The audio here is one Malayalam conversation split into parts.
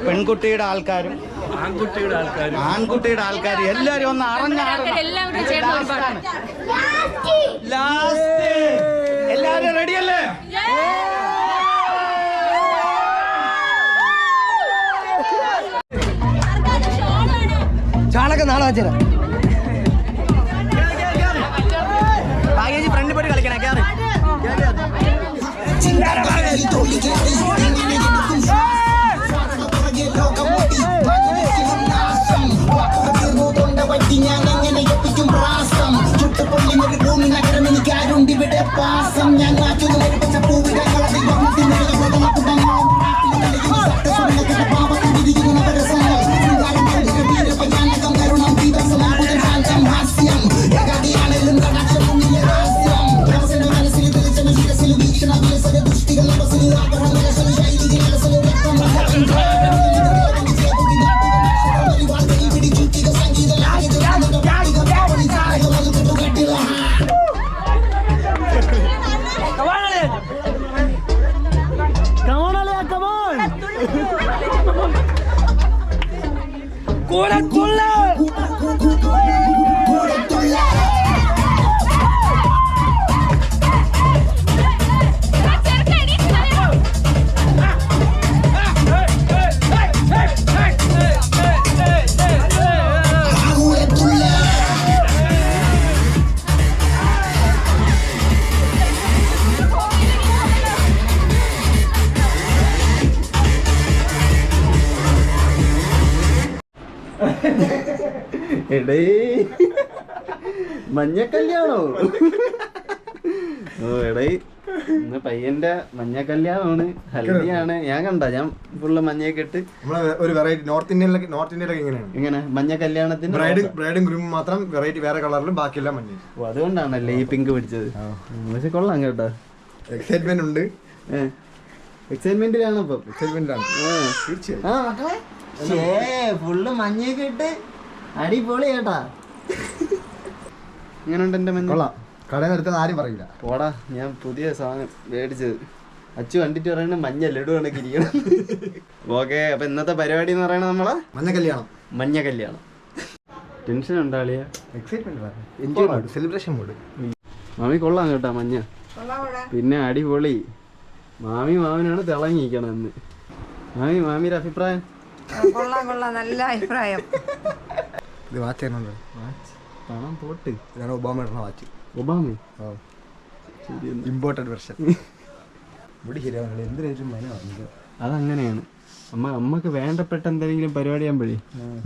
പെൺകുട്ടിയുടെ ആൾക്കാരും ആൺകുട്ടിയുടെ ആൾക്കാരും എല്ലാരും ഒന്ന് അറിഞ്ഞാടും. എല്ലാരും റെഡിയല്ലേ? ചാണൊക്കെ നാളെ വെച്ചേരാ ഫ്രണ്ട് പോയിട്ട് കളിക്കണേ കേറി ഞാൻ എങ്ങനെ എത്തിക്കും പ്രാസം ചുട്ടുപൊള്ളി ഒരു ഭൂമി നഗരം എനിക്കാരുണ്ട് ഇവിടെ പാസം ഞാൻ എടേ മഞ്ഞക്കല്യാണോ? ഓ എടേ ഇന്ന് പയ്യന്റെ മഞ്ഞക്കല്യാണമാണ്, ഹൽദിയാണ്. ഞാൻ ഫുള്ള് മഞ്ഞയൊക്കെ ഇട്ട് ഒരു വെറൈറ്റി നോർത്ത് ഇന്ത്യയിലൊക്കെ ഇങ്ങനെ മഞ്ഞ കല്യാണത്തിന് ബ്രൈഡും ഗ്രൂമും മാത്രം വെറൈറ്റി വേറെ കളറിലും ബാക്കിയെല്ലാം മഞ്ഞ. ഓ അതുകൊണ്ടാണല്ലേ ഈ പിങ്ക് പിടിച്ചത്. പക്ഷെ കൊള്ളാം കേട്ടോ, എക്സൈറ്റ്മെന്റ് ഉണ്ട്. എക്സൈറ്റ്മെന്റിലാണ് ഇപ്പൊ. തീർച്ചയായും ഫുള്ള് മഞ്ഞയൊക്കെ ഇട്ട് അടിപൊളി കേട്ടാ. ഇങ്ങനെയുണ്ട് എന്റെ മഞ്ഞ. കൊള്ളാം, കടയിൽ എടുക്കുന്ന ആരും പറയില്ല. പോടാ, ഞാൻ പുതിയ സാധനം മേടിച്ചത്. അച്ചു കണ്ടിട്ട് പറയണ മഞ്ഞ ലഡു കണക്ക് ഇരിക്കണം. ഓക്കെ, അപ്പൊ ഇന്നത്തെ പരിപാടി എന്ന് പറയണത് നമ്മളെ മഞ്ഞ കല്യാണം. ടെൻഷൻ ഉണ്ടാളിയ, എക്സൈറ്റ്മെന്റ്, സെലിബ്രേഷൻ മൂഡ്. മാമി കൊള്ളാം കേട്ടാ മഞ്ഞ, പിന്നെ അടിപൊളി. മാമിനാണ് തിളങ്ങിയിരിക്കണം എന്ന്. മാമിയുടെ അഭിപ്രായം? കൊള്ളാം, നല്ല അഭിപ്രായം. ഇത് വാച്ച് പണം പോട്ട്. ഇതാണ് ഒബാമ ഇടുന്ന വാച്ച്. Obama imported version. മുടി ശരിയാവുന്നില്ല, എന്തിനും മന വന്നത്. അതങ്ങനെയാണ്. അമ്മക്ക് വേണ്ടപ്പെട്ട എന്തെങ്കിലും പരിപാടി ആകുമ്പോഴേ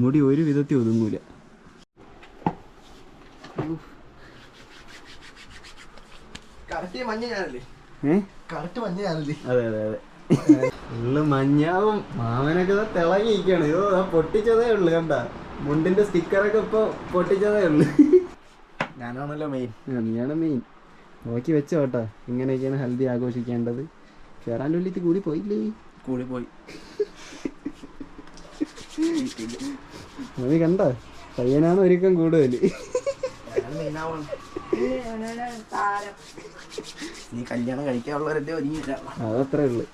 മുടി ഒരു വിധത്തിൽ ഒതുങ്ങൂല. അതെ അതെ അതെ, ഉള്ളു മഞ്ഞാവും. മാമനൊക്കെ തിളങ്ങിയിരിക്കാണ്. പൊട്ടിച്ചതേ ഉള്ളു കണ്ട, മുണ്ടിന്റെ സ്റ്റിക്കറൊക്കെ ഇപ്പൊ പൊട്ടിച്ചതേ ഉള്ളു. ഞാനാണല്ലോ മെയിൻ. നീയാണ് മെയിൻ. നോക്കി വെച്ചോ കേട്ടാ, ഇങ്ങനെയൊക്കെയാണ് ഹൽദി ആഘോഷിക്കേണ്ടത്. ഫെറാൻഡുള്ളിത്ത് കൂടി പോയില്ലേ? കൂടി പോയി. നീ കണ്ട, പയ്യനാണ് ഒരുക്കം കൂടുതൽ. നീ കല്യാണം കഴിക്കാനുള്ളവരല്ലേ ഒരുങ്ങിയില്ല. അതത്രേ ഉള്ളു.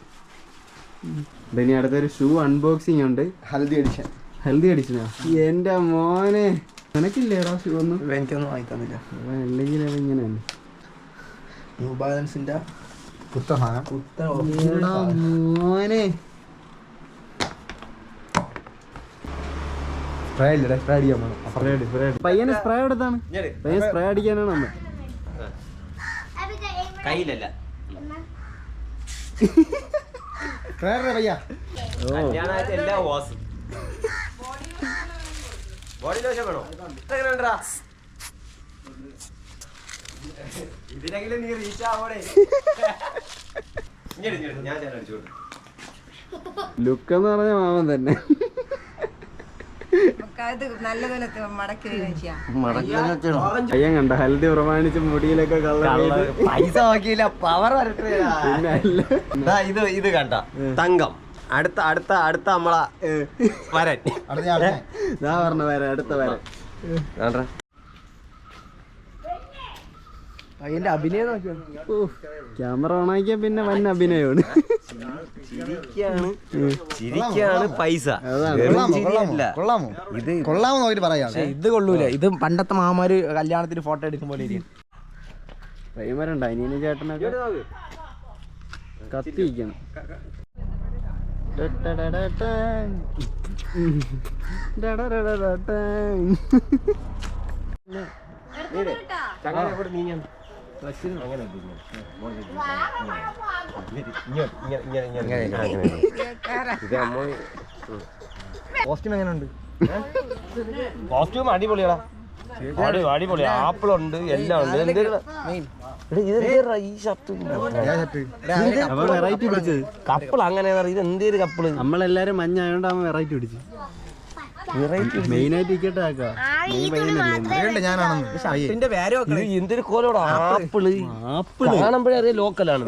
ഇനി അടുത്തൊരു ഷൂ അൺബോക്സിങ് ഉണ്ട്. ഹൽദി അടിച്ചാ എന്റെ മോനെ, നിനക്കില്ലേടാ ഷൂ ഒന്നും? എനിക്കൊന്നും വാങ്ങി തന്നില്ല. അല്ലെങ്കിൽ ഇങ്ങനെ ന്യൂ ബാലൻസിന്റെ മോനെ. പയ്യനെ സ്പ്രേ എടുത്താണ്, പയ്യൻ സ്പ്രേ അടിക്കാനാണ് അമ്മ. കയ്യിലല്ല. ഇതിനെങ്കിലും നീ റീച്ച് ആവോടെ. ലുക്ക് എന്ന് പറഞ്ഞ മാമൻ തന്നെ. പയ്യൻ കണ്ട ഹൽദി പ്രമാണിച്ച് മുടിയിലൊക്കെ പൈസ നോക്കിയില്ല, പവർ ഇത് കണ്ട തങ്കം. അടുത്ത നമ്മളെ വരൻ. ഞാൻ പറഞ്ഞ വരാൻ, അടുത്ത വരാൻ. പയ്യന്റെ അഭിനയം നോക്കിയോ. ക്യാമറ ഓണാക്കിയാ പിന്നെ വൻ അഭിനയമാണ്. ചിരിക്കാണ് പൈസ. കൊള്ളാമോ ഇത് കൊള്ളാമോ നോക്കിട്ട് പറയാം. ഇത് കൊള്ളൂല. ഇത് പണ്ടത്തെ മാമാര് കല്യാണത്തിന് ഫോട്ടോ എടുക്കും പോലെ ഇരിക്കും. പയ്യന്മാരുണ്ട് അനിയനും ചേട്ടനൊക്കെ കത്തിയിരിക്കണം. കോസ്റ്റ്യൂം എങ്ങനെയുണ്ട്? കോസ്റ്റ്യൂം അടിപൊളിയാടാ, അടിപൊളി. ആപ്പിളുണ്ട്, എല്ലാം ഉണ്ട്. വെറൈറ്റി പിടിച്ചത് കപ്പിൾ അങ്ങനെ ഇത് എന്തേലും കപ്പിള്. നമ്മളെല്ലാരും മഞ്ഞായോണ്ട് അവൻ വെറൈറ്റി പിടിച്ചു. മെയിനായിട്ട് ടിക്കറ്റ് ആക്കാം. എന്തൊരു കോലോടാ ആപ്പിള്. കാണുമ്പോഴേ അറിയാം ലോക്കലാണ്.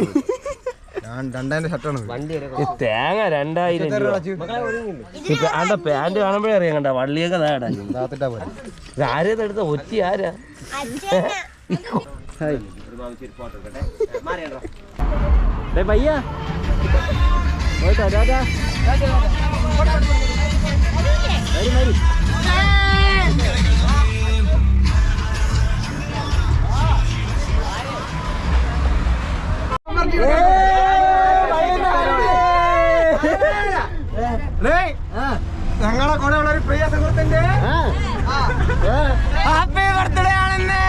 തേങ്ങ 2000 രൂപ. ആണ്ട പാന്റ് കാണുമ്പോഴേ അറിയാം. കണ്ട വള്ളിയൊക്കെ ആരേത് എടുത്ത ഒറ്റ ആരാ? ഭയ്യ ഞങ്ങളെ കൂടെ ഉള്ള ഒരു പ്രിയ സുഹൃത്തിന്റെ ഹാപ്പി ബർത്ത്ഡേ ആണെന്ന്.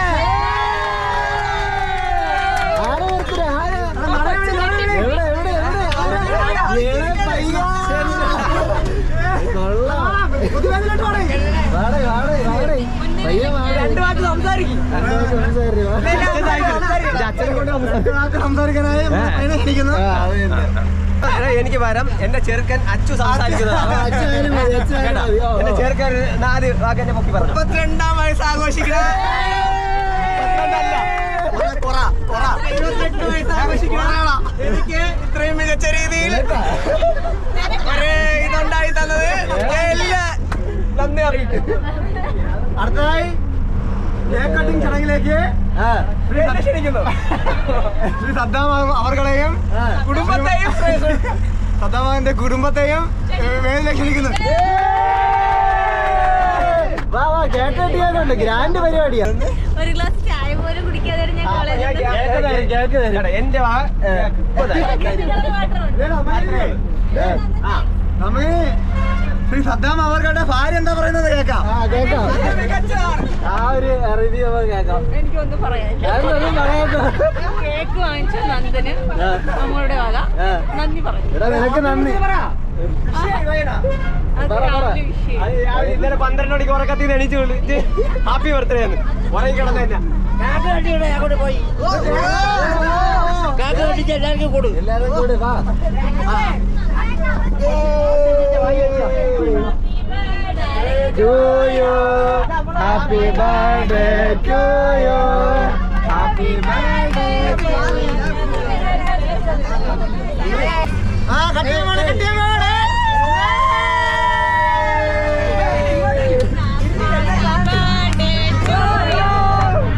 എനിക്ക് വരാം. എന്റെ ചെറുക്കൻ അച്ചു സംസാരിക്കുന്നത്. എന്റെ ചെറുക്കൻ 4 വാക്കെന്നെ പൊക്കി പറഞ്ഞു. 32ാം വയസ്സ് ആഘോഷിക്കണം. എനിക്ക് ഇത്രയും മികച്ച രീതിയിൽ ഇതുണ്ടായി തന്നത് എല്ലാ നന്ദി അറിയിക്കും. അടുത്തതായി കേക്ക് കട്ടിംഗ് ചടങ്ങിലേക്ക് ക്ഷണിക്കുന്നു ശ്രീ സദ്ദാം അവർകളെയും കുടുംബത്തെയും സദ്ദാമാന്റെ കുടുംബത്തെയും വേദിയിലേക്ക് ക്ഷണിക്കുന്നു. കേക്ക് കട്ടിയാലുണ്ട്. ഗ്രാൻഡ് പരിപാടിയാണ്. ഒരു ഗ്ലാസ് ചായ പോലും കുടിക്കാതെ ഞാൻ എന്റെ നമുക്ക് ശ്രീ സദ്ദാം അവർകളുടെ ഭാര്യ എന്താ പറയുന്നത് കേൾക്കാം. ആ ഒരു റിവ്യൂ കേൾക്കാം. എനിക്കൊന്നും പറയാൻ കേക്ക് വാങ്ങിച്ച നന്ദന് നമ്മളുടെ വക നന്ദി പറഞ്ഞു. നിനക്ക് നന്ദി. ഇന്നലെ 12 മണിക്ക് ഉറക്കത്തിൽ നിന്ന് എണീച്ചു വിളിച്ച് ഹാപ്പി ബർത്ത്ഡേ എന്ന് ഉറങ്ങി കിടന്നു തന്നെ. എല്ലാരും കൂടി വാ. To you, happy birthday to you, happy birthday to you. കട്ടിയമാണ് കട്ടിയമാണ്.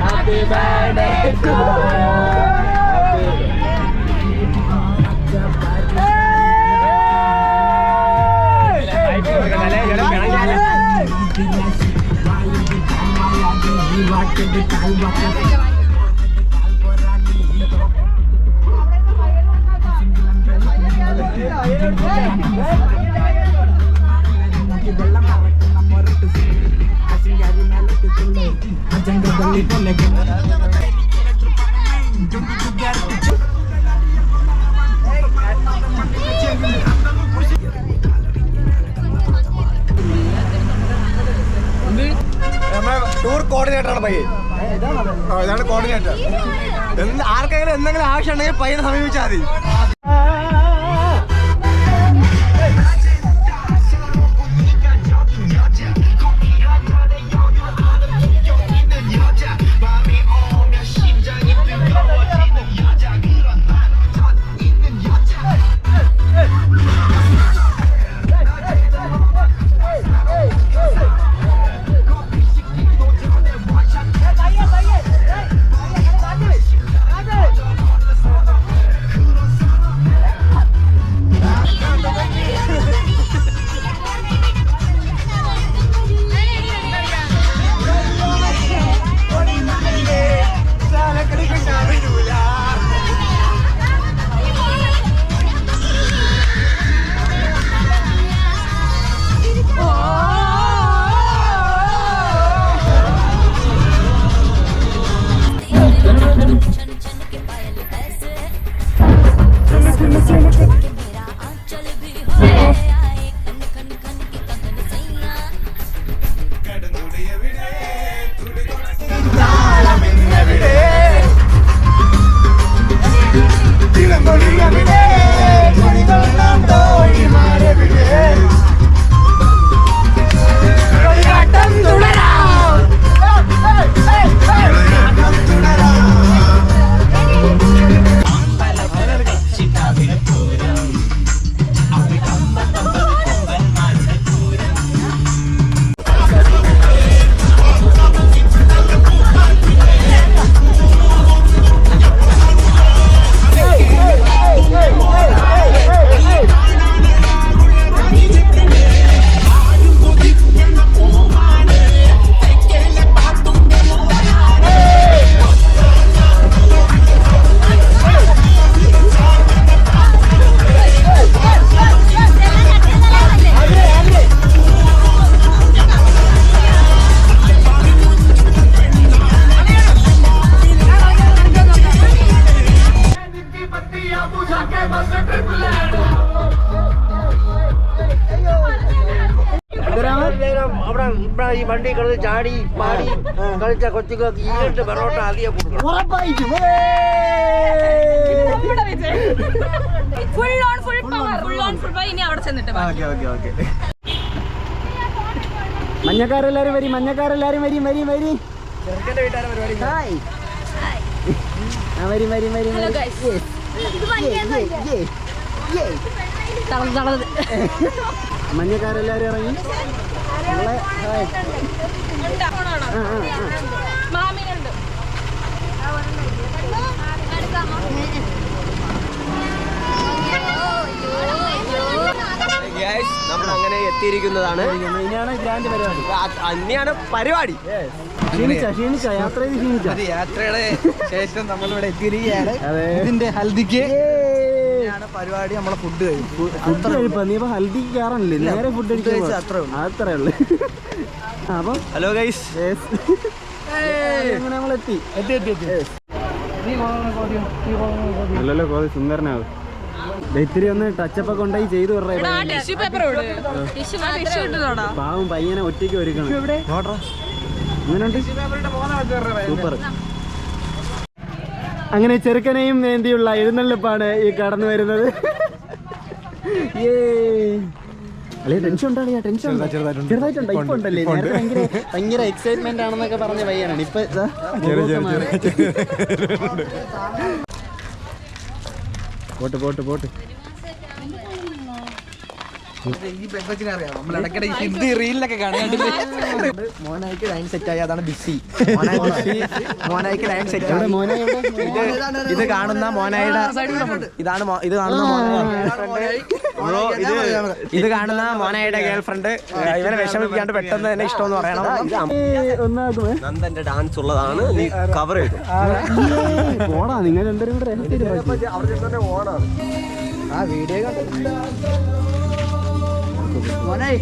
Happy birthday to you. Tour coordinator ആണ് പയ്യൻ. ഇതാണ് കോർഡിനേറ്റർ. ആർക്കെങ്കിലും എന്തെങ്കിലും ആവശ്യം ഉണ്ടെങ്കിൽ പയ്യനെ സമീപിച്ചാൽ മതി. അവിടെ ഇവിടെ ഈ വണ്ടി കളി ചാടി പാടി കളിച്ച കൊച്ചുങ്ങൾക്ക് ഈ 2 പൊറോട്ട അധികം കൊടുക്കണം. ഉറപ്പായിട്ടും full on full power full on full power. ഇനി അവിടെ ചെന്നിട്ട് ഓക്കെ മഞ്ഞക്കാരെല്ലാരും വരി വരി ചെറുക്കന്റെ വീട്ടുകാരെ പരിപാടി ഹായ് വരി ഹലോ ഗൈസ്. ഇത് ഭയങ്കര തളർന്നത്. മഞ്ഞക്കാരെല്ലാരും ഇറങ്ങി മാമിനുണ്ട്. നമ്മൾ അങ്ങനെ എത്തിയിരിക്കുന്നതാണ്. ഇനിയാണ് ഗ്രാൻഡ് പരിപാടി. അന്നെയാണ് പരിപാടി. ക്ഷീണിച്ച യാത്ര ചെയ്ത് ക്ഷീണിച്ച യാത്രയുടെ ശേഷം നമ്മളിവിടെ എത്തിയിരിക്കുകയാണ്. അതെ. ഇതിന്റെ ഹൽദിക്ക് പരിപാടി. നമ്മളെ ഫുഡ് ഫുഡ് കഴിപ്പാ. നീ ഇപ്പൊ ഹൽദി കയറാനില്ലേ? നേരെ ഫുഡ് കഴിക്കാൻ അത്രേ ഉള്ളു. അപ്പം ഹലോ ഗൈസ്, അങ്ങനെ നമ്മൾ എത്തി. നല്ലല്ലോ കോതി സുന്ദരനാവും. ഇത്തിരി ഒന്ന് ടച്ചപ്പ് ഒക്കെ ഉണ്ടായി ചെയ്തു വിടറേ. ടിഷ്യൂ പേപ്പർ പാവം പയ്യനെ ഒറ്റയ്ക്ക് ഒരുക്കണം. അങ്ങനെയുണ്ട്. സൂപ്പർ. അങ്ങനെ ചെറുക്കനെയും വേണ്ടിയുള്ള എഴുന്നള്ളിപ്പാണ് ഈ കടന്നു വരുന്നത്. അല്ലെ ടെൻഷൻ ഉണ്ടാ? ടെൻഷൻ ചെറുതായിട്ടുണ്ട്. ഇപ്പൊ ഉണ്ടല്ലേ? നേരത്തെ ഭയങ്കര എക്സൈറ്റ്മെന്റ് ആണെന്നൊക്കെ പറഞ്ഞ പയ്യനാണ്. ഇപ്പൊ പോട്ട് ഈ പെപ്പച്ചിനെ അറിയാം. നമ്മൾ ഇടയ്ക്കിടെ ഹിന്ദി റീലിലൊക്കെ കാണാണ്ടില്ലേ? മോനായിക്ക് ലൈൻ സെറ്റ് ആയി. അതാണ് ബിസി. മോനായിക്ക് ലൈൻ സെറ്റ് ആയി. ഇത് കാണുന്ന മോനായുടെ ഇത് കാണുന്ന മോനായുടെ ഗേൾഫ്രണ്ട് ഇവനെ വിഷമിപ്പിക്കാണ്ട് പെട്ടെന്ന് തന്നെ ഇഷ്ടമെന്ന് പറയണം. നന്ദന്റെ ഡാൻസ് ഉള്ളതാണ്. നീ കവർ ചെയ്തു. പോടാ നിങ്ങൾ എന്തെങ്കിലും കൂടെ ആ വീഡിയോ കണ്ടില്ല മോനായി.